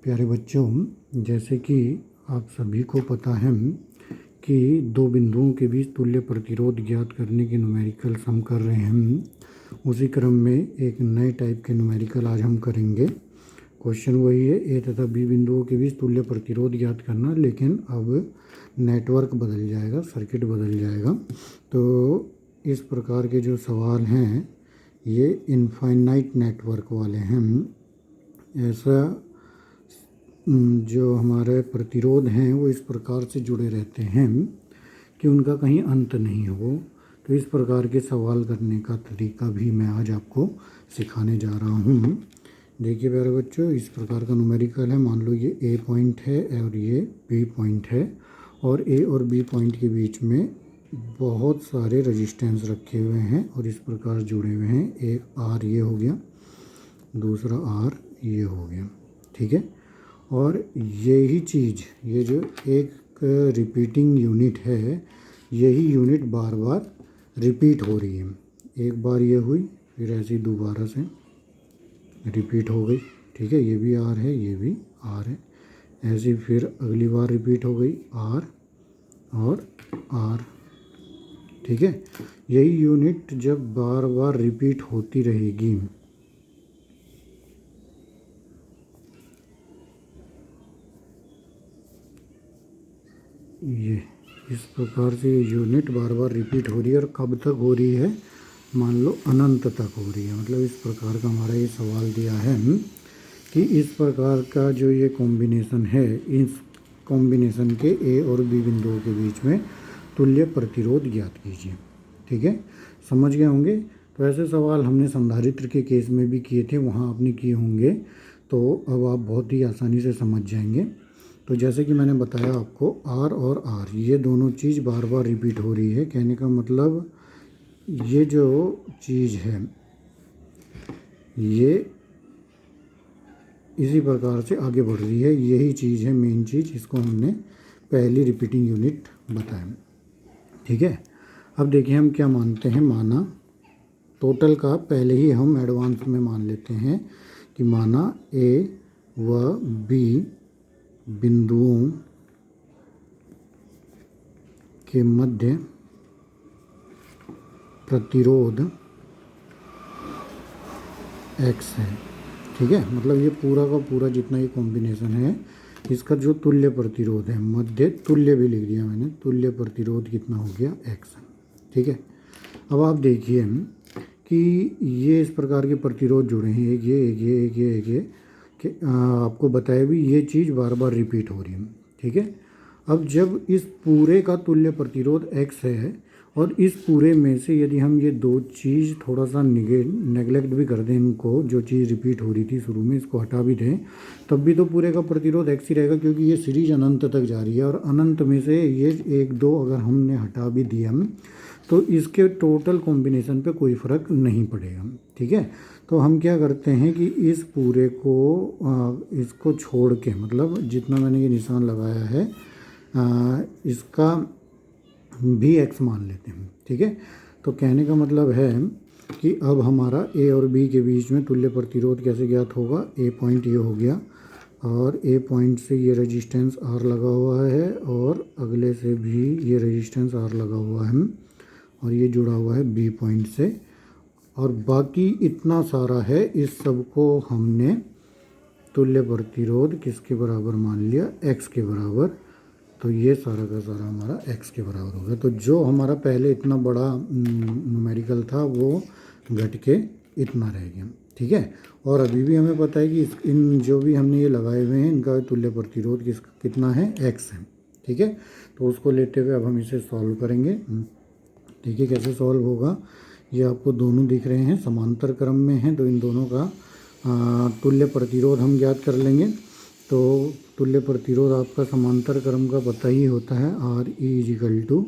प्यारे बच्चों, जैसे कि आप सभी को पता है कि दो बिंदुओं के बीच तुल्य प्रतिरोध ज्ञात करने के न्यूमेरिकल्स हम कर रहे हैं। उसी क्रम में एक नए टाइप के न्यूमेरिकल आज हम करेंगे। क्वेश्चन वही है, ए तथा बी बिंदुओं के बीच तुल्य प्रतिरोध ज्ञात करना, लेकिन अब नेटवर्क बदल जाएगा, सर्किट बदल जाएगा। तो इस प्रकार के जो सवाल हैं ये इनफाइनाइट नेटवर्क वाले हैं। ऐसा जो हमारे प्रतिरोध हैं वो इस प्रकार से जुड़े रहते हैं कि उनका कहीं अंत नहीं हो। तो इस प्रकार के सवाल करने का तरीका भी मैं आज आपको सिखाने जा रहा हूँ। देखिए प्यारे बच्चों, इस प्रकार का न्यूमेरिकल है। मान लो ये ए पॉइंट है और ये बी पॉइंट है, और ए और बी पॉइंट के बीच में बहुत सारे रेजिस्टेंस रखे हुए हैं और इस प्रकार जुड़े हुए हैं। एक आर ये हो गया, दूसरा आर ये हो गया, ठीक है। और यही चीज़, ये जो एक रिपीटिंग यूनिट है, यही यूनिट बार बार रिपीट हो रही है। एक बार ये हुई, फिर ऐसी दोबारा से रिपीट हो गई, ठीक है। ये भी आर है, ये भी आर है, ऐसी फिर अगली बार रिपीट हो गई आर और आर, ठीक है। यही यूनिट जब बार बार रिपीट होती रहेगी ये इस प्रकार से ये यूनिट बार बार रिपीट हो रही है। और कब तक हो रही है? मान लो अनंत तक हो रही है। मतलब इस प्रकार का हमारा ये सवाल दिया है कि इस प्रकार का जो ये कॉम्बिनेशन है, इस कॉम्बिनेशन के ए और बी बिंदुओं के बीच में तुल्य प्रतिरोध ज्ञात कीजिए, ठीक है। समझ गए होंगे। तो ऐसे सवाल हमने संधारित्र के केस में भी किए थे, वहाँ आपने किए होंगे। तो अब आप बहुत ही आसानी से समझ जाएंगे। तो जैसे कि मैंने बताया आपको, आर और आर ये दोनों चीज़ बार बार रिपीट हो रही है। कहने का मतलब ये जो चीज़ है ये इसी प्रकार से आगे बढ़ रही है। यही चीज़ है मेन चीज़, इसको हमने पहली रिपीटिंग यूनिट बताया, ठीक है। अब देखिए हम क्या मानते हैं। माना टोटल का पहले ही हम एडवांस में मान लेते हैं कि माना ए व बी बिंदुओं के मध्य प्रतिरोध x है, ठीक है। मतलब ये पूरा का पूरा जितना ये कॉम्बिनेशन है, इसका जो तुल्य प्रतिरोध है, मध्य तुल्य भी लिख दिया मैंने, तुल्य प्रतिरोध कितना हो गया x, ठीक है। अब आप देखिए कि ये इस प्रकार के प्रतिरोध जुड़े हैं, एक ये एक ये एक ये एक ये कि आपको बताया भी ये चीज़ बार बार रिपीट हो रही है, ठीक है। अब जब इस पूरे का तुल्य प्रतिरोध x है और इस पूरे में से यदि हम ये दो चीज़ थोड़ा सा नेगलेक्ट भी कर दें, इनको जो चीज़ रिपीट हो रही थी शुरू में इसको हटा भी दें, तब भी तो पूरे का प्रतिरोध x ही रहेगा, क्योंकि ये सीरीज अनंत तक जा रही है। और अनंत में से ये एक दो अगर हमने हटा भी दिया तो इसके टोटल कॉम्बिनेशन पे कोई फ़र्क नहीं पड़ेगा, ठीक है। तो हम क्या करते हैं कि इस पूरे को इसको छोड़ के, मतलब जितना मैंने ये निशान लगाया है इसका भी x मान लेते हैं, ठीक है। तो कहने का मतलब है कि अब हमारा ए और बी के बीच में तुल्य प्रतिरोध कैसे ज्ञात होगा। ए पॉइंट ये हो गया और ए पॉइंट से ये रेजिस्टेंस आर लगा हुआ है और अगले से भी ये रेजिस्टेंस आर लगा हुआ है और ये जुड़ा हुआ है बी पॉइंट से, और बाकी इतना सारा है। इस सब को हमने तुल्य प्रतिरोध किसके बराबर मान लिया, x के बराबर। तो ये सारा का सारा हमारा x के बराबर होगा। तो जो हमारा पहले इतना बड़ा न्यूमेरिकल था वो घट के इतना रह गया, ठीक है। और अभी भी हमें पता है कि इन जो भी हमने ये लगाए हुए हैं इनका तुल्य प्रतिरोध कितना है, x है, ठीक है। तो उसको लेते हुए अब हम इसे सॉल्व करेंगे, ठीक है। कैसे सॉल्व होगा, ये आपको दोनों दिख रहे हैं, समांतर क्रम में हैं, तो इन दोनों का तुल्य प्रतिरोध हम ज्ञात कर लेंगे। तो तुल्य प्रतिरोध आपका समांतर क्रम का पता ही होता है, R E equal to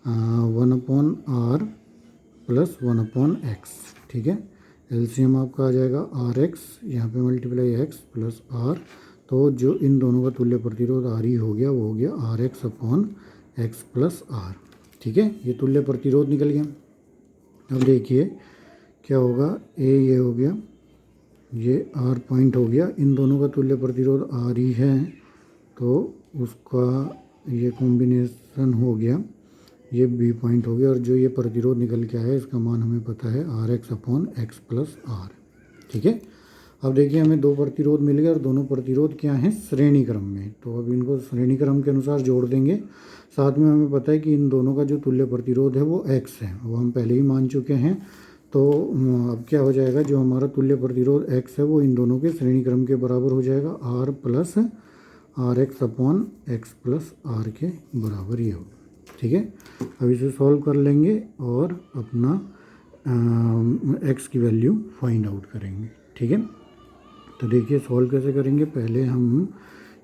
1/r plus 1/x, ठीक है। एलसीएम आपका आ जाएगा आर एक्स, यहाँ पे मल्टीप्लाई एक्स प्लस आर। तो जो इन दोनों का तुल्य प्रतिरोध आर ई हो गया, वो हो गया R X upon X plus R, ठीक है। ये तुल्य प्रतिरोध निकल गया। अब देखिए क्या होगा, ए ये हो गया ये R पॉइंट हो गया, इन दोनों का तुल्य प्रतिरोध R ही है, तो उसका ये कॉम्बिनेशन हो गया, ये B पॉइंट हो गया, और जो ये प्रतिरोध निकल के आया इसका मान हमें पता है RX/X प्लस R। ठीक है, अब देखिए हमें दो प्रतिरोध मिल गए और दोनों प्रतिरोध क्या हैं, श्रेणी क्रम में, तो अब इनको श्रेणी क्रम के अनुसार जोड़ देंगे। साथ में हमें पता है कि इन दोनों का जो तुल्य प्रतिरोध है वो X है, वो हम पहले ही मान चुके हैं। तो अब क्या हो जाएगा, जो हमारा तुल्य प्रतिरोध X है वो इन दोनों के श्रेणी क्रम के बराबर हो जाएगा, R plus RX/X plus R के बराबर ये होगा। ठीक है, अब इसे सॉल्व कर लेंगे और अपना X की वैल्यू फाइंड आउट करेंगे। ठीक है, तो देखिए सॉल्व कैसे करेंगे, पहले हम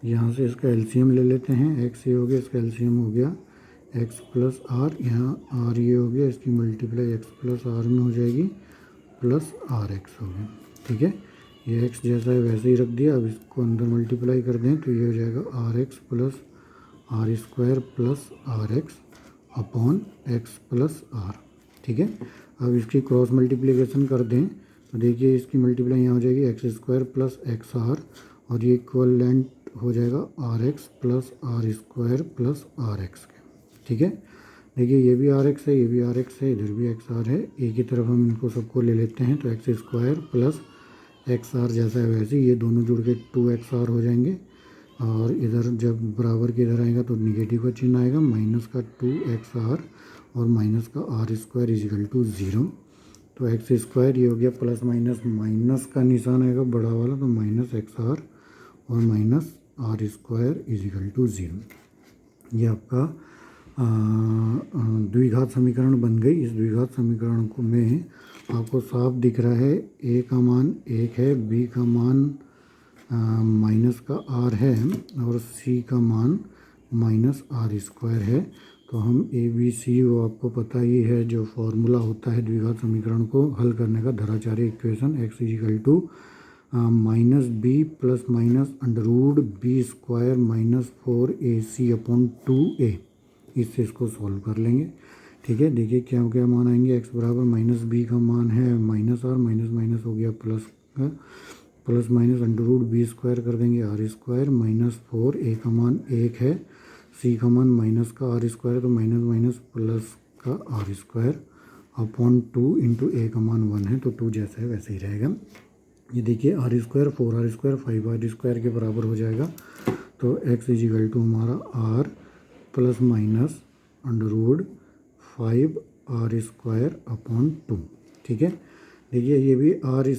यहाँ से इसका एलसीएम ले लेते हैं। X ये हो गया, इसका एलसीएम हो गया X प्लस R, यहाँ R ये हो गया, इसकी मल्टीप्लाई X प्लस R में हो जाएगी, प्लस RX हो गया। ठीक है, ये X जैसा है वैसे ही रख दिया, अब इसको अंदर मल्टीप्लाई कर दें तो ये हो जाएगा RX plus R² plus RX upon X plus R। ठीक है, अब इसकी क्रॉस मल्टीप्लिकेशन कर दें तो देखिए इसकी मल्टीप्लाई यहाँ हो जाएगी X² प्लस XR, और ये इक्वलेंट हो जाएगा RX plus R² plus RX के। ठीक है, देखिए ये भी RX है, ये भी RX है, इधर भी XR है, एक ही तरफ हम इनको सबको ले लेते हैं, तो X² प्लस XR जैसा है वैसे ये दोनों जुड़ के 2XR हो जाएंगे, और इधर जब बराबर के इधर आएगा तो निगेटिव का चिन्ह आएगा, माइनस का 2XR और माइनस का R² इजिकल टू 0। तो X² ये हो गया प्लस माइनस, माइनस का निशान आएगा बड़ा वाला, तो माइनस XR और माइनस R² इजिकल टू 0। ये आपका द्विघात समीकरण बन गई। इस द्विघात समीकरण को में आपको साफ दिख रहा है, A का मान 1 है, B का मान माइनस का R है, और C का मान माइनस R² है। तो हम ABC वो आपको पता ही है, जो फॉर्मूला होता है द्विघात समीकरण को हल करने का, Dharacharya equation X is equal to minus B plus minus √B² minus 4AC upon 2A, इससे इसको सॉल्व कर लेंगे। ठीक है, देखिए क्या क्या मान आएंगे, X बराबर माइनस B का मान है माइनस R, माइनस माइनस हो गया प्लस का, प्लस माइनस √B² कर देंगे R² माइनस 4A का मान 1 है, C का मान माइनस का R² तो माइनस माइनस प्लस का R² अपॉन 2 इंटू A का मान 1 है, तो 2 जैसा है वैसे ही रहेगा। ये देखिए R², 4R², 5R² के बराबर हो जाएगा, तो X इजिकल टू हमारा R plus minus √5R² upon 2। ठीक है, देखिए ये भी R²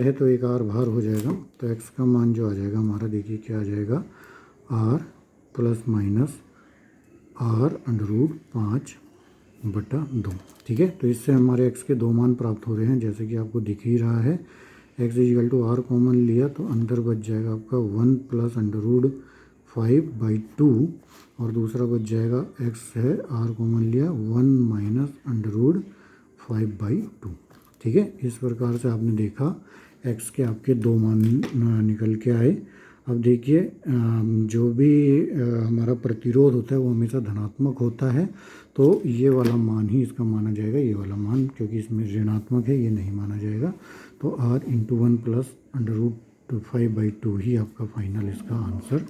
है तो एक R बाहर हो जाएगा, तो X का मान जो आ जाएगा हमारा, देखिए क्या आ जाएगा, R प्लस माइनस R√5/2। ठीक है, तो इससे हमारे X के दो मान प्राप्त हो रहे हैं, जैसे कि आपको दिख ही रहा है। X is equal to R common लिया तो अंदर बच जाएगा आपका 1 प्लस √5/2, और दूसरा बच जाएगा X है, R कॉमन लिया 1 माइनस √5/2। ठीक है, इस प्रकार से आपने देखा X के आपके दो मान निकल के आए। अब देखिए जो भी हमारा प्रतिरोध होता है वो हमेशा धनात्मक होता है, तो ये वाला मान ही इसका माना जाएगा, ये वाला मान क्योंकि इसमें ऋणात्मक है ये नहीं माना जाएगा, तो R इंटू 1 प्लस √5/2 ही आपका फाइनल इसका आंसर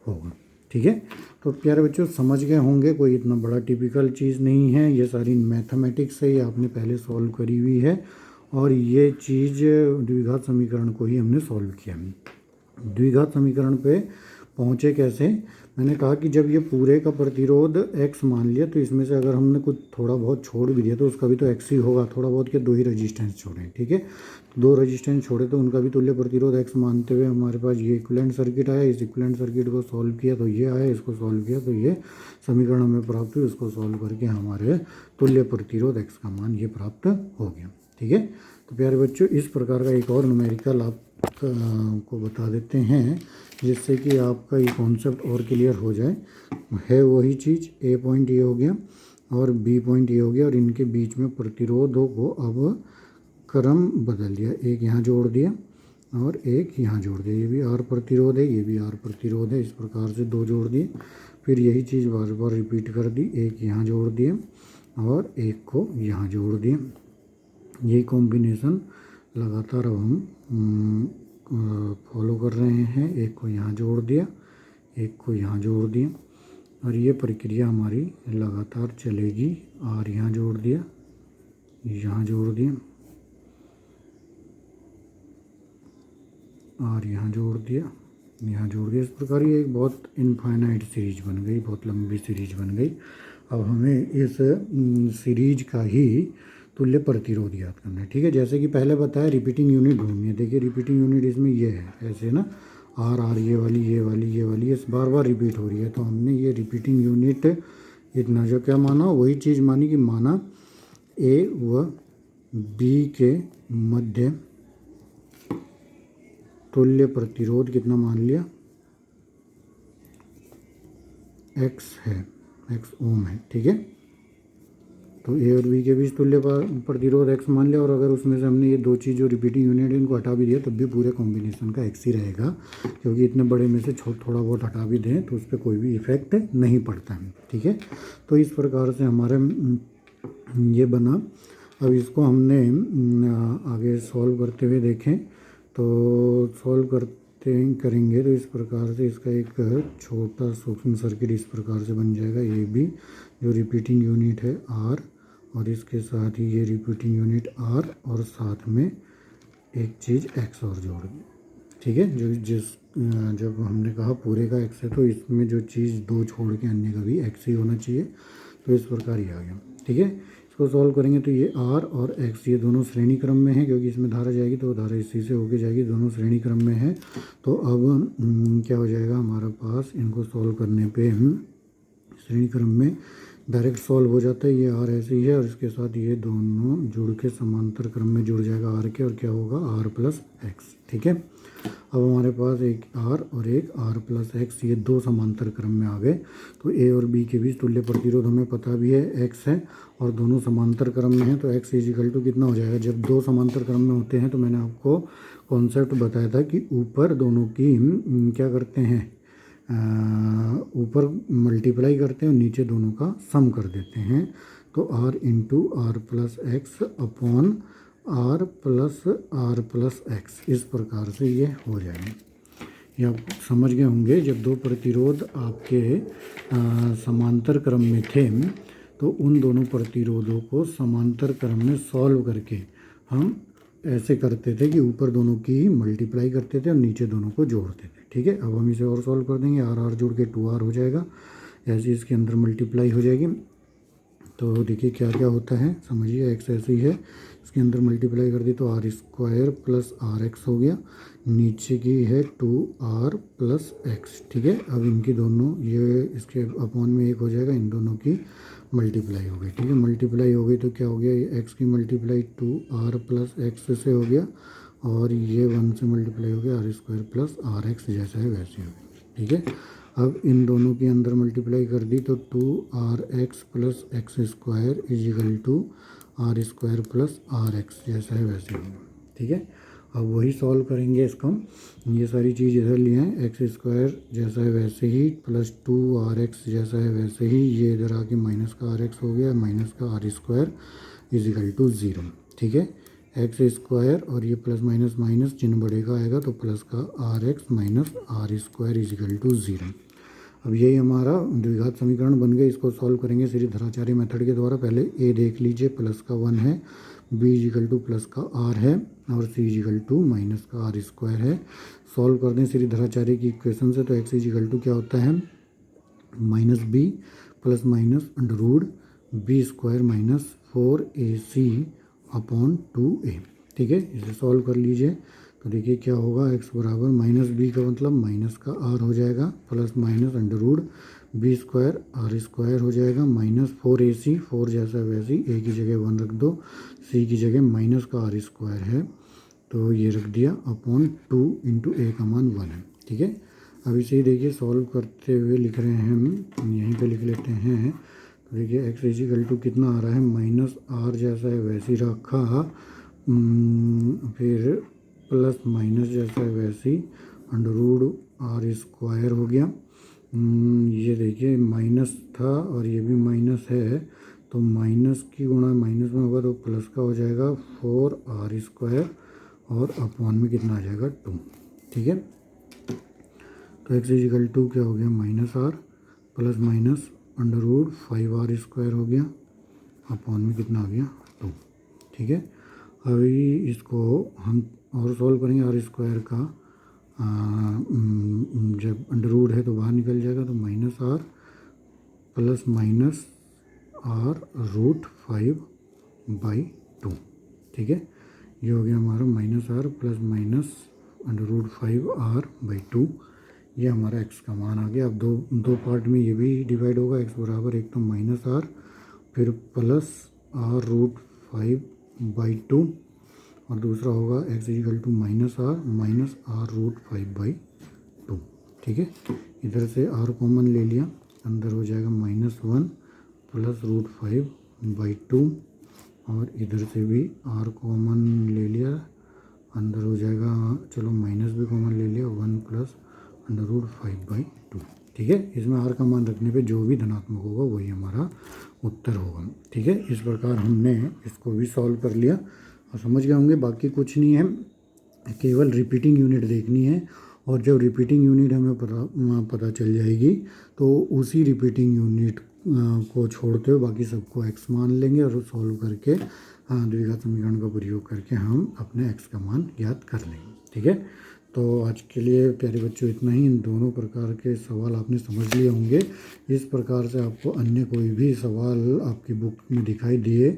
होगा। ठीक है, तो प्यारे बच्चों समझ गए होंगे, कोई इतना बड़ा टिपिकल चीज़ नहीं है, ये सारी मैथमेटिक्स से ही आपने पहले सॉल्व करी हुई है, और ये चीज़ द्विघात समीकरण को ही हमने सॉल्व किया। द्विघात समीकरण पे पहुँचे कैसे, मैंने कहा कि जब ये पूरे का प्रतिरोध X मान लिया, तो इसमें से अगर हमने कुछ थोड़ा बहुत छोड़ भी दिया तो उसका भी तो X ही होगा, थोड़ा बहुत क्या, दो ही रेजिस्टेंस छोड़े। ठीक है, तो दो रेजिस्टेंस छोड़े तो उनका भी तुल्य प्रतिरोध X मानते हुए हमारे पास ये इक्विवेलेंट सर्किट आया, इस इक्विवेलेंट सर्किट को सॉल्व किया तो ये आया, इसको सॉल्व किया तो ये समीकरण हमें प्राप्त हुई, उसको सॉल्व करके हमारे तुल्य प्रतिरोध X का मान ये प्राप्त हो गया। ठीक है, तो प्यारे बच्चों इस प्रकार का एक और न्यूमेरिकल आप को बता देते हैं, जिससे कि आपका ये कॉन्सेप्ट और क्लियर हो जाए। है वही चीज़, A पॉइंट ये हो गया और B पॉइंट ये हो गया, और इनके बीच में प्रतिरोधों को अब क्रम बदल दिया, एक यहाँ जोड़ दिया और एक यहाँ जोड़ दिया, ये भी R प्रतिरोध है, ये भी R प्रतिरोध है, इस प्रकार से दो जोड़ दिए, फिर यही चीज़ बार बार रिपीट कर दी, एक यहाँ जोड़ दिया और एक को यहाँ जोड़ दिया। यही कॉम्बिनेशन लगातार अब हम फॉलो कर रहे हैं। एक को यहाँ जोड़ दिया, एक को यहाँ जोड़ दिया, और ये प्रक्रिया हमारी लगातार चलेगी। और यहाँ जोड़ दिया, यहाँ जोड़ दिया, और यहाँ जोड़ दिया, यहाँ जोड़ दिया। इस प्रकार ये एक बहुत इनफाइनाइट सीरीज बन गई, बहुत लंबी सीरीज बन गई। अब हमें इस सीरीज का ही तुल्य प्रतिरोध याद करना है। ठीक है, जैसे कि पहले बताया रिपीटिंग यूनिट ढूंढनी है। देखिए रिपीटिंग यूनिट इसमें ये है, ऐसे ना, आर आर ये वाली ये वाली ये वाली ये बार बार रिपीट हो रही है। तो हमने ये रिपीटिंग यूनिट इतना जो क्या माना, वही चीज़ मानी कि माना ए व बी के मध्य तुल्य प्रतिरोध कितना मान लिया, एक्स है, एक्स ओम है। ठीक है, तो ए और बी के बीच तुल्य प्रतिरोध एक्स मान लिया। और अगर उसमें से हमने ये दो चीज़ जो रिपीटिंग यूनिट इनको हटा भी दिया तब भी पूरे कॉम्बिनेशन का एक्स ही रहेगा, क्योंकि इतने बड़े में से थोड़ा बहुत हटा भी दें तो उस पर कोई भी इफेक्ट नहीं पड़ता है। ठीक है, तो इस प्रकार से हमारे ये बना। अब इसको हमने आगे सॉल्व करते हुए देखें, तो सॉल्व करेंगे तो इस प्रकार से इसका एक छोटा सूक्ष्म सर्किट इस प्रकार से बन जाएगा। ये भी जो रिपीटिंग यूनिट है आर, और इसके साथ ही ये रिपीटिंग यूनिट आर, और साथ में एक चीज़ एक्स और जोड़ दी। ठीक है, जब हमने कहा पूरे का एक्स है तो इसमें जो चीज़ दो छोड़ के अन्य का भी एक्स ही होना चाहिए। तो इस प्रकार ये आ गया। ठीक है, इसको सॉल्व करेंगे तो ये आर और एक्स ये दोनों श्रेणी क्रम में है, क्योंकि इसमें धारा जाएगी तो धारा इसी से होके जाएगी, दोनों श्रेणी क्रम में है। तो अब क्या हो जाएगा हमारे पास, इनको सॉल्व करने पे श्रेणी क्रम में डायरेक्ट सॉल्व हो जाता है। ये आर ऐसे ही है, और इसके साथ ये दोनों जुड़ के समांतर क्रम में जुड़ जाएगा आर के, और क्या होगा आर प्लस एक्स। ठीक है, अब हमारे पास एक आर और एक आर प्लस एक्स, ये दो समांतर क्रम में आ गए। तो ए और बी के बीच तुल्य प्रतिरोध हमें पता भी है एक्स है, और दोनों समांतर क्रम में है। तो एक्स इजिकल टू कितना हो जाएगा, जब दो समांतर क्रम में होते हैं तो मैंने आपको कॉन्सेप्ट बताया था कि ऊपर दोनों की क्या करते हैं, ऊपर मल्टीप्लाई करते हैं और नीचे दोनों का सम कर देते हैं। तो R into R plus X upon R plus X, इस प्रकार से ये हो जाएगा। ये आप समझ गए होंगे। जब दो प्रतिरोध आपके समांतर क्रम में थे तो उन दोनों प्रतिरोधों को समांतर क्रम में सॉल्व करके हम ऐसे करते थे कि ऊपर दोनों की मल्टीप्लाई करते थे और नीचे दोनों को जोड़ते थे। ठीक है, अब हम इसे और सॉल्व कर देंगे। आर आर जोड़ के 2r हो जाएगा, ऐसे इसके अंदर मल्टीप्लाई हो जाएगी। तो देखिए क्या क्या होता है, समझिए। एक्स ऐसे ही है, इसके अंदर मल्टीप्लाई कर दी तो R square plus R X हो गया, नीचे की है 2r प्लस एक्स। ठीक है, अब इनकी दोनों ये इसके अपॉन में एक हो जाएगा, इन दोनों की मल्टीप्लाई हो गई। ठीक है, मल्टीप्लाई हो गई तो क्या हो गया, ये एक्स की मल्टीप्लाई 2r प्लस एक्स से हो गया, और ये 1 से मल्टीप्लाई हो गया R square plus R X, जैसा है वैसे हो गया। ठीक है, अब इन दोनों के अंदर मल्टीप्लाई कर दी तो 2rx plus X square equal to R square plus R X, जैसा है वैसे होगा। ठीक है, अब वही सॉल्व करेंगे इसको हम। ये सारी चीज़ इधर लिए हैं, एक्स स्क्वायर जैसा है वैसे ही प्लस 2rx जैसा है वैसे ही, ये इधर आके माइनस का rx हो गया, माइनस का आर स्क्वायर इजिकल टू 0। ठीक है, एक्स स्क्वायर और ये प्लस माइनस माइनस चिन्ह बढ़ेगा आएगा तो प्लस का R X minus R square equal to 0। अब यही हमारा द्विघात समीकरण बन गए। इसको सॉल्व करेंगे श्रीधराचार्य मेथड के द्वारा। पहले ए देख लीजिए, प्लस का 1 है, बी इजिकल टू प्लस का आर है, और सी इजिकल टू माइनस का आर स्क्वायर है। सॉल्व कर दें श्रीधराचार्य की इक्वेशन से, तो एक्स इजिकल टू क्या होता है, minus B plus minus under root B square minus 4ac upon 2a। ठीक है, इसे सॉल्व कर लीजिए तो देखिए क्या होगा, x बराबर माइनस बी का मतलब माइनस का r हो जाएगा, plus minus under root B square R square हो जाएगा, माइनस 4ac, 4 जैसा वैसे ही a की जगह 1 रख दो, c की जगह माइनस का आर स्क्वायर है तो ये रख दिया, अपॉन 2 इंटू a का मान 1 है। ठीक है, अब इसे ही देखिए सॉल्व करते हुए लिख रहे हैं हम, यहीं पे लिख लेते हैं। तो देखिए एक्स इजिकल टू कितना आ रहा है, माइनस आर जैसा है वैसे ही रखा, फिर प्लस माइनस जैसा है वैसे ही अंडर रूट आर स्क्वायर हो गया। ये देखिए माइनस था और ये भी माइनस है, तो माइनस की गुणा माइनस में होगा तो प्लस का हो जाएगा 4r स्क्वायर और अपॉन में कितना आ जाएगा 2। ठीक है, तो x इजिकल टू क्या हो गया minus R plus minus under root 5r² हो गया, अपॉन में कितना आ गया 2। ठीक है, अभी इसको हम और सॉल्व करेंगे। r² का जब अंडर रूट है तो बाहर निकल जाएगा, तो minus R plus minus R root 5/2। ठीक है, ये हो गया हमारा minus R plus minus under root 5r/2। ये हमारा x का मान आ गया। अब दो पार्ट में ये भी डिवाइड होगा। x बराबर एक तो माइनस आर फिर प्लस आर रूट 5/2 और दूसरा होगा x is equal to minus R root 5/2। ठीक है, इधर से r कॉमन ले लिया, अंदर हो जाएगा -1 प्लस रूट 5/2 और इधर से भी r कॉमन ले लिया, अंदर हो जाएगा, चलो माइनस भी कॉमन ले लिया, 1 प्लस अंडर रूट 5/2। ठीक है, इसमें r का मान रखने पे जो भी धनात्मक होगा वही हमारा उत्तर होगा। ठीक है, इस प्रकार हमने इसको भी सॉल्व कर लिया और समझ गए होंगे। बाकी कुछ नहीं है, केवल रिपीटिंग यूनिट देखनी है और जब रिपीटिंग यूनिट हमें पता चल जाएगी तो उसी रिपीटिंग यूनिट को छोड़ते हुए बाकी सबको x मान लेंगे और सॉल्व करके द्विघात समीकरण का प्रयोग करके हम अपने x का मान ज्ञात कर लेंगे। ठीक है, तो आज के लिए प्यारे बच्चों इतना ही। इन दोनों प्रकार के सवाल आपने समझ लिए होंगे। इस प्रकार से आपको अन्य कोई भी सवाल आपकी बुक में दिखाई दिए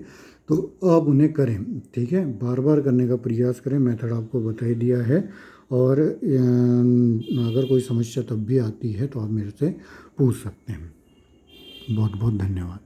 तो आप उन्हें करें। ठीक है, बार बार करने का प्रयास करें। मेथड आपको बता ही दिया है और अगर कोई समस्या तब भी आती है तो आप मेरे से पूछ सकते हैं। बहुत बहुत धन्यवाद।